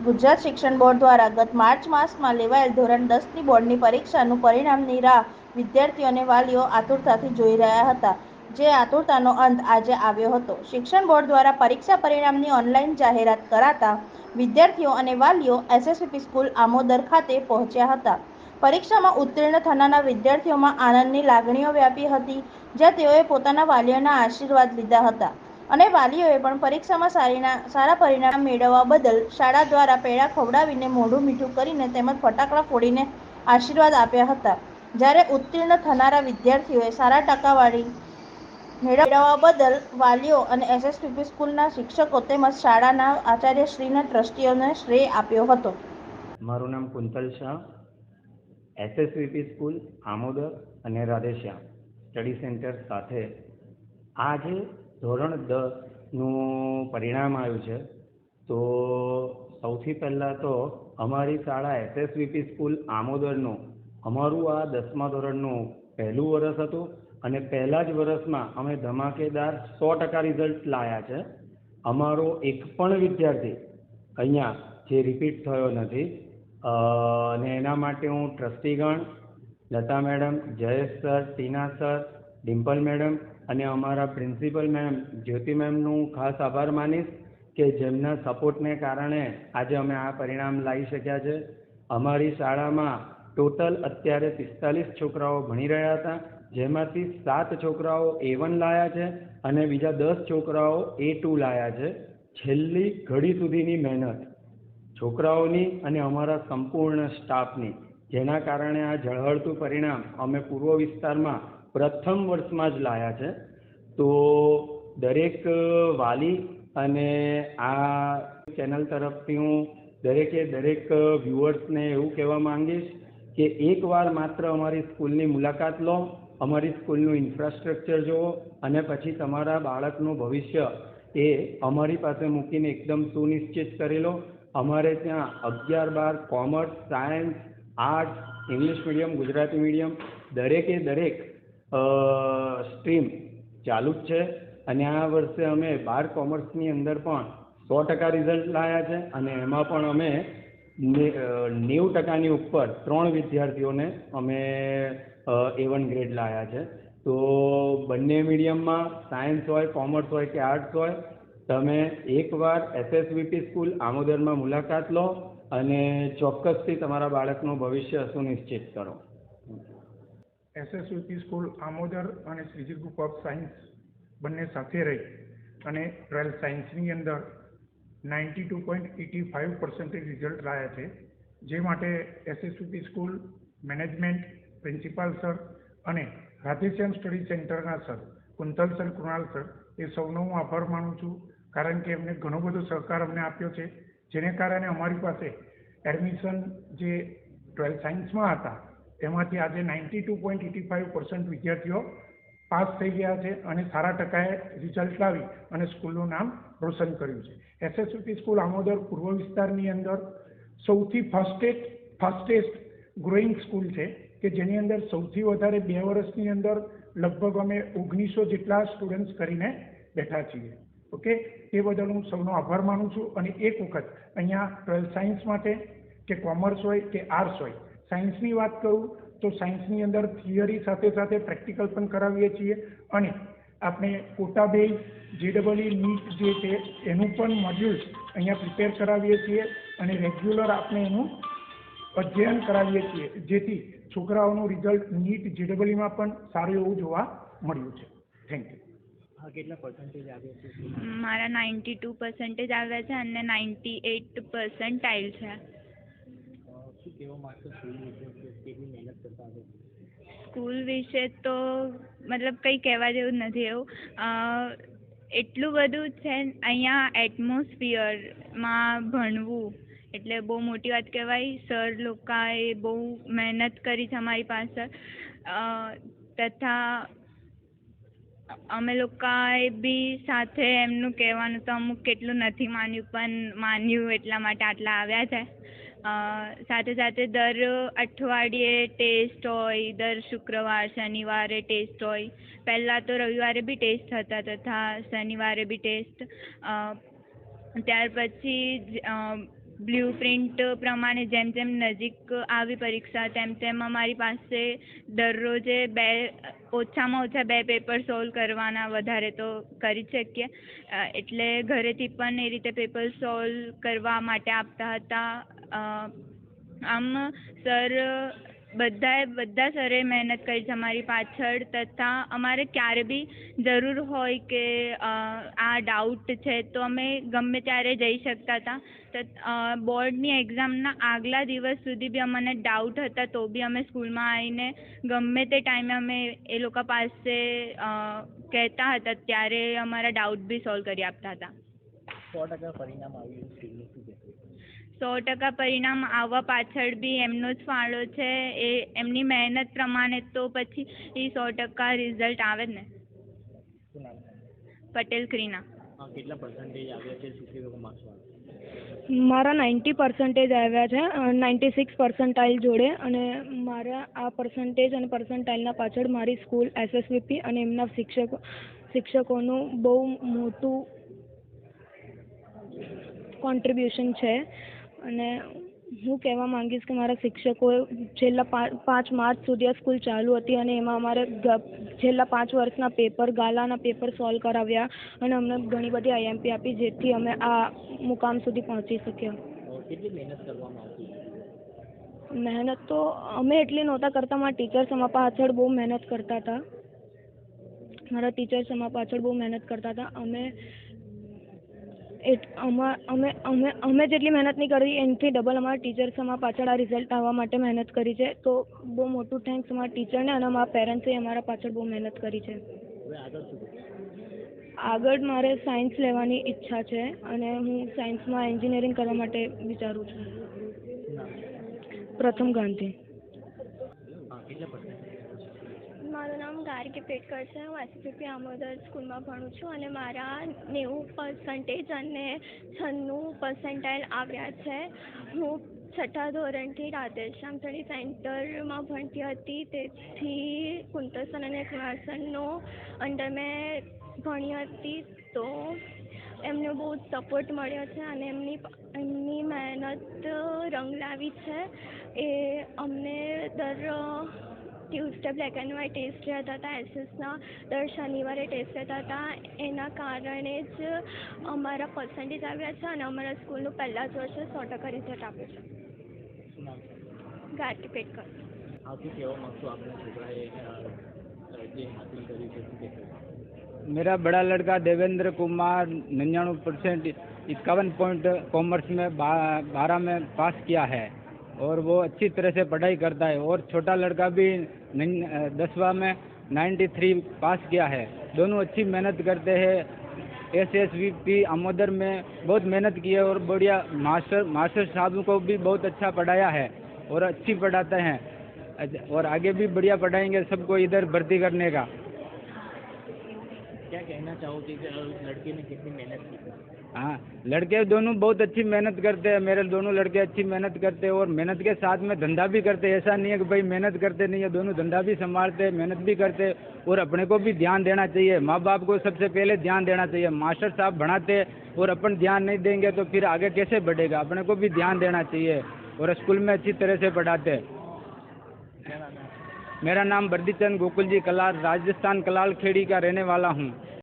ગુજરાત શિક્ષણ બોર્ડ દ્વારા ગત માર્ચ માસમાં લેવાયેલ ધોરણ 10ની બોર્ડની પરીક્ષાનું પરિણામની રાહ વિદ્યાર્થીઓ અને વાલીઓ આતુરતાથી જોઈ રહ્યા હતા, જે આતુરતાનો અંત આજે આવ્યો હતો. શિક્ષણ બોર્ડ દ્વારા પરીક્ષા પરિણામની ઓનલાઈન જાહેરાત કરાતા વિદ્યાર્થીઓ અને વાલીઓ એસએસવીપી સ્કૂલ આમોદર ખાતે પહોંચ્યા હતા. પરીક્ષામાં ઉત્તીર્ણ થનારા વિદ્યાર્થીઓમાં આનંદની લાગણીઓ વ્યાપી હતી, જ્યાં તેઓએ પોતાના વાલીઓના આશીર્વાદ લીધા હતા અને વાલીઓએ પણ પરીક્ષામાં સારા પરિણામ મેળવવા બદલ શાળા દ્વારા પેડા ખવડાવીને, મોઢું મીઠું કરીને તેમજ ફટાકડા ફોડીને આશીર્વાદ આપ્યા હતા. જ્યારે ઉત્તીર્ણ થનારા વિદ્યાર્થીઓએ સારા ટકાવારી મેળવવા બદલ વાલીઓ અને એસએસવીપી સ્કૂલના શિક્ષકો તેમજ શાળાના આચાર્યશ્રીના ટ્રસ્ટીઓને શ્રેય આપ્યો હતો. મારું નામ કુંતલ શાહ, એસએસવીપી સ્કૂલ આમોદર અને રાધેશ્યામ સ્ટડી સેન્ટર સાથે આજે ધોરણ 10નું પરિણામ આવ્યું છે. તો સૌથી પહેલાં તો અમારી શાળા એસએસવીપી સ્કૂલ આમોદરનું અમારું આ 10મા ધોરણનું પહેલું વર્ષ હતું અને પહેલાં જ વર્ષમાં અમે ધમાકેદાર 100% રિઝલ્ટ લાવ્યા છે. અમારો એક પણ વિદ્યાર્થી અહીંયા જે રિપીટ થયો નથી અને એના માટે હું ટ્રસ્ટીગણ, લતા મેડમ, જયેશ સર, ટીના સર, ડિમ્પલ મેડમ અને અમારા પ્રિન્સિપલ મેમ જ્યોતિ મેમનું ખાસ આભાર માનીશ કે જેમના સપોર્ટને કારણે આજે અમે આ પરિણામ લાવી શક્યા છે. અમારી શાળામાં ટોટલ અત્યારે 45 છોકરાઓ ભણી રહ્યા હતા, જેમાંથી 7 છોકરાઓ A1 લાયા છે અને બીજા 10 છોકરાઓ A2 લાયા છે. છેલ્લી ઘડી સુધીની મહેનત છોકરાઓની અને અમારા સંપૂર્ણ સ્ટાફની, જેના કારણે આ ઝળહળતું પરિણામ અમે પૂર્વ વિસ્તારમાં પ્રથમ વર્ષમાં જ લાયા છે. તો દરેક વાલી અને આ ચેનલ તરફથી હું દરેક વ્યુઅર્સને એવું કહેવા માંગીશ કે એકવાર માત્ર અમારી સ્કૂલની મુલાકાત લો, અમારી સ્કૂલનું ઇન્ફ્રાસ્ટ્રક્ચર જુઓ અને પછી તમારા બાળકનું ભવિષ્ય એ અમારી પાસે મૂકીને એકદમ સુનિશ્ચિત કરી લો. અમારે ત્યાં 11-12 commerce, science, arts, English medium, Gujarati medium દરેક સ્ટ્રીમ ચાલુ જ છે અને આ વર્ષે અમે 12 કોમર્સની અંદર પણ 100% રિઝલ્ટ લાવ્યા છે અને એમાં પણ અમે 90%ની ઉપર 3 વિદ્યાર્થીઓને અમે A1 ગ્રેડ લાવ્યા છે. તો બંને મીડિયમમાં સાયન્સ હોય, કોમર્સ હોય કે આર્ટ્સ હોય, તમે એકવાર એસએસવીપી સ્કૂલ આમોદરમાં મુલાકાત લો અને ચોક્કસથી તમારા બાળકનું ભવિષ્ય સુનિશ્ચિત કરો. એસએસવીપી સ્કૂલ આમોદર અને શ્રીજી ગ્રુપ ઓફ સાયન્સ બંને સાથે રહી અને 12th સાયન્સની અંદર 92.85% રિઝલ્ટ લાવ્યા છે, જે માટે SSVP school management, principal sir અને રાધેશ્યામ સ્ટડી સેન્ટરના sir Kuntal sir, Krunal sir એ સૌનો હું આભાર માનું છું, કારણ કે એમને ઘણો બધો સહકાર અમને આપ્યો છે, જેને કારણે અમારી પાસે એડમિશન જે 12th સાયન્સમાં હતા તેમાંથી આજે 92.85% વિદ્યાર્થીઓ પાસ થઈ ગયા છે અને સારા ટકાએ રિઝલ્ટ લાવી અને સ્કૂલનું નામ રોશન કર્યું છે. એસએસવીપી સ્કૂલ આમોદર પૂર્વ વિસ્તારની અંદર સૌથી ફાસ્ટેસ્ટ ગ્રોઈંગ સ્કૂલ છે કે જેની અંદર સૌથી વધારે 2 વર્ષની અંદર લગભગ અમે 1900 જેટલા સ્ટુડન્ટ્સ કરીને બેઠા છીએ. ઓકે, એ બદલ હું સૌનો આભાર માનું છું. અને એક વખત અહીંયા 12th સાયન્સ માટે કે કોમર્સ હોય કે આર્ટ્સ હોય, સાયન્સની વાત કરું તો સાયન્સની અંદર થિયરી સાથે સાથે પ્રેક્ટિકલ પણ કરાવીએ છીએ અને આપણે કોટા બેઝ JEE નીટ જે છે એનું પણ મોડ્યુલ્સ અહીંયા પ્રિપેર કરાવીએ છીએ અને રેગ્યુલર આપણે એનું અધ્યયન કરાવીએ છીએ, જેથી છોકરાઓનું રિઝલ્ટ નીટ JEEમાં પણ સારું એવું જોવા મળ્યું છે. Thank you. કેટલા પર્સન્ટેજ આવ્યા છે? મારા 92% આવ્યા છે અને 98 પર્સન્ટાઇલ છે. શું કહેવા માંગશો સ્કૂલ વિશે, કેટલી મહેનત કરતા આવે? સ્કૂલ વિશે તો મતલબ કંઈ કહેવા જેવું નથી. એવું એટલું બધું છે અહીંયા એટમોસ્ફિયરમાં ભણવું એટલે બહુ મોટી વાત કહેવાય. સર લોકોએ બહુ મહેનત કરી છે અમારી પાસે, તથા અમે લોકોએ બી સાથે એમનું કહેવાનું તો અમુક કેટલું નથી માન્યું, પણ માન્યું એટલા માટે આટલા આવ્યા છે. સાથે સાથે દર અઠવાડિયે ટેસ્ટ હોય, દર શુક્રવાર શનિવારે ટેસ્ટ હોય. પહેલાં તો રવિવારે બી ટેસ્ટ હતા તથા શનિવારે બી ટેસ્ટ. ત્યાર પછી બ્લુપ્રિન્ટ પ્રમાણે જેમ જેમ નજીક આવી પરીક્ષા તેમ તેમ અમારી પાસે દરરોજે ઓછામાં ઓછા 2 પેપર સોલ્વ કરવાના, વધારે તો કરી જ શકીએ. એટલે ઘરેથી પણ એ રીતે પેપર સોલ્વ કરવા માટે આપતા હતા. આમ સર બધા સરે મહેનત કરી છે અમારી પાછળ, તથા અમારે ક્યારે બી જરૂર હોય કે આ ડાઉટ છે તો અમે ગમે ત્યારે જઈ શકતા હતા. બોર્ડની એક્ઝામના આગલા દિવસ સુધી બી અમને ડાઉટ હતા તો બી અમે સ્કૂલમાં આવીને ગમે તે ટાઈમે અમે એ લોકો પાસે કહેતા હતા, ત્યારે અમારા ડાઉટ બી સોલ્વ કરી આપતા હતા. 100% પરિણામ આવ્યું સ્કૂલનું, શું કહેશો? 100% પરિણામ આવવા પાછળ બી એમનો જ ફાળો છે. એ એમની મહેનત પ્રમાણે તો પછી એ 100% રિઝલ્ટ આવે જ ને. શું નામ છે? પટેલ ક્રીના. કેટલા પર્સન્ટેજ આવ્યા છે? શું કેવા માર્ક્સ આવ્યા? મારા 90% આવ્યા છે, 96 પર્સન્ટાઇલ જોડે. અને મારા આ પર્સન્ટેજ અને પર્સન્ટાઇલના પાછળ મારી સ્કૂલ SSVP અને એમના શિક્ષકોનું બહુ મોટું કોન્ટ્રીબ્યુશન છે. અને હું કહેવા માંગીશ કે મારા શિક્ષકો છેલ્લા 5 માર્ચ સુધી આ સ્કૂલ ચાલુ હતી અને એમાં અમારે છેલ્લા 5 વર્ષના પેપર, ગાલાના પેપર સોલ્વ કરાવ્યા અને અમને ઘણી બધી IMP આપી, જેથી અમે આ મુકામ સુધી પહોંચી શક્યા. કેટલી મહેનત કરવામાં આવતી? મહેનત તો અમે એટલી નહોતા કરતા, મારા ટીચર્સ અમારા પાછળ બહુ મહેનત કરતા હતા. અમે જેટલી મહેનત નહીં કરી એનાથી ડબલ અમારા ટીચર્સ અમારા પાછળ આ રિઝલ્ટ આવવા માટે મહેનત કરી છે. તો બહુ મોટું થેન્ક્સ અમારા ટીચરને અને અમારા પેરેન્ટ્સે અમારા પાછળ બહુ મહેનત કરી છે. આગળ મારે સાયન્સ લેવાની ઈચ્છા છે અને હું સાયન્સમાં એન્જિનિયરિંગ કરવા માટે વિચારું છું. પ્રથમ ગાંધી. મારું નામ ગાર્ગી પેટકર છે. હું SSVP આમોદર સ્કૂલમાં ભણું છું અને મારા 90% અને 96% આવ્યા છે. હું 6ઠા ધોરણથી રાધેશ્યામ સ્ટડી સેન્ટરમાં ભણતી હતી, તેથી કુંતલ સર અને કુણાલ સરનો અંડર મેં ભણી હતી. તો એમને બહુ જ સપોર્ટ મળ્યો છે અને એમની મહેનત રંગ લાવી છે. એ અમને Tuesday black and white test રહેતા હતા, એસએસના દર શનિવારે ટેસ્ટ રહેતા હતા. એના કારણે જ અમારા પર્સન્ટેજ આવ્યા છે અને અમારા સ્કૂલનું પહેલા જ વર્ષે 100% રિઝલ્ટ આપ્યું છે. ગાર્ગી પેટકર. શું કહેવા માંગશો આપણા છોકરાએ જે હાસિલ કર્યું છે, શું કહેશો? मेरा बड़ा लड़का देवेंद्र कुमार 99%, 51 पॉइंट कॉमर्स में 12 में पास किया है और वो अच्छी तरह से पढ़ाई करता है. और छोटा लड़का भी 10वां में 93 पास किया है. दोनों अच्छी मेहनत करते हैं. SSVP आमोदर में बहुत मेहनत की है और बढ़िया मास्टर साहब को भी बहुत अच्छा पढ़ाया है और अच्छी पढ़ाते हैं और आगे भी बढ़िया पढ़ाएंगे सबको इधर भर्ती करने का. क्या कहना चाहोगे कि लड़के ने कितनी मेहनत की? हाँ, लड़के दोनों बहुत अच्छी मेहनत करते हैं. मेरे दोनों लड़के अच्छी मेहनत करते हैं और मेहनत के साथ में धंधा भी करते हैं. ऐसा नहीं है कि भाई मेहनत करते नहीं है, दोनों धंधा भी संभालते हैं, मेहनत भी करते हैं. और अपने को भी ध्यान देना चाहिए. माँ बाप को सबसे पहले ध्यान देना चाहिए. मास्टर साहब बढ़ाते और अपन ध्यान नहीं देंगे तो फिर आगे कैसे बढ़ेगा. अपने को भी ध्यान देना चाहिए और स्कूल में अच्छी तरह से पढ़ाते हैं. मेरा नाम बर्दीचंद गोकुल जी कलाल, राजस्थान कलाल खेड़ी का रहने वाला हूँ.